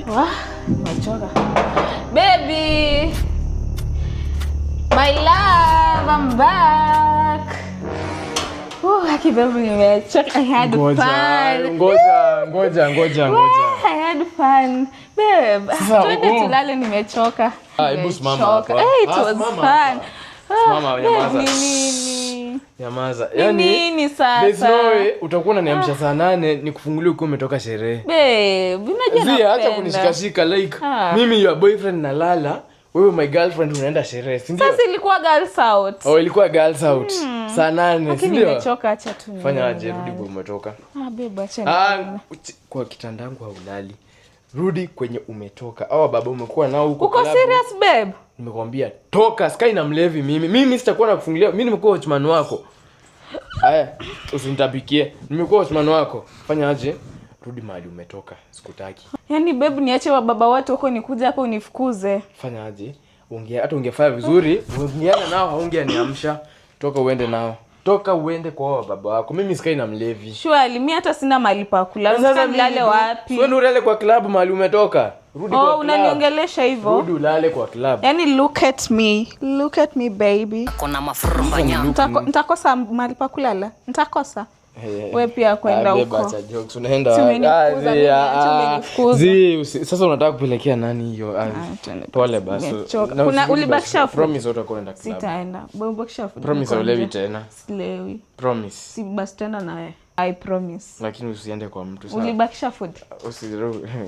Wah, machoka. Baby. My love, I'm back. Haki baby nimechoka. I had fun. Ngoja. I had fun. Babe, twende tulale nimechoka. Hebu simama hapa. It was fun. Mama, nyamaza. Nini? Nyamaza. Nini sasa? There's no way utakuwa unaniamsha saa 8 nikufungulie uko umetoka sherehe. Babe, unajua napenda. Acha kunishikashika like mimi your boyfriend nalala, wewe my girlfriend unaenda sherehe, si ndio? Sasa ilikuwa girls out. Ilikuwa girls out. Saa 8, si ndio? Nimechoka, acha tu. Fanya aje, rudi kwa umetoka. Babe, acha. Kwa kitandangu haulali. Rudi kwenye umetoka. Baba umekuwa nao huko. Uko serious babe? Nimekwambia toka, sky na mlevi mimi. Mimi sitakuwa nakufungulia. Mimi nimekuwa watchman wako. Haya, usinitabikie. Nimekuwa watchman wako. Fanya aje? Rudi mahali umetoka. Sikutaki. Yaani babe niache wa baba watu huko nikuja hapa unifukuze. Fanya aje? Hata ungefanya vizuri, ungeana nao haungeniamsha. Toka uende nao. Toka uende kwa baba wako. Mimi sky na mlevi. Surely mimi hata sina mahali pa kulala. Sasa nilale wapi? Wewe ulale kwa club mahali umetoka. Rudi kwa club. Unaniongelesha hivyo? Rudi ulale kwa club. Yaani look at me. Look at me baby. Kuna mafurumanya. Nitakosa mahali pa kulala? Nitakosa. Wewe pia kwenda huko. Acha jokes unaenda. Sasa unataka kupelekea nani hiyo? Pole basi. Ulibakisha promise utakwenda club. Sitaenda. Ubakisha promise ulewi tena. Silewi. Promise. Si basi tena nawe. I promise. Lakini usiende kwa mtu sawa. Ulibakisha food.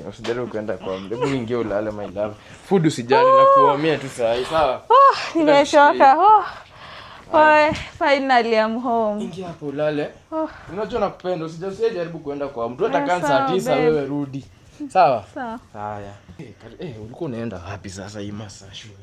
Usideru kwenda kwa mtu. Hebu ingia ulale my love. Food usijali na kuhamia tu sawa. Nimechoka. Finally I'm home. Ingia hapo ulale. Unajua nakupenda, usijaribu kwenda kwa mtu. Hata kama saa 9 wewe rudi. Sawa? Sawa. Haya. Ulikuwa unaenda wapi sasa hii masaa shule?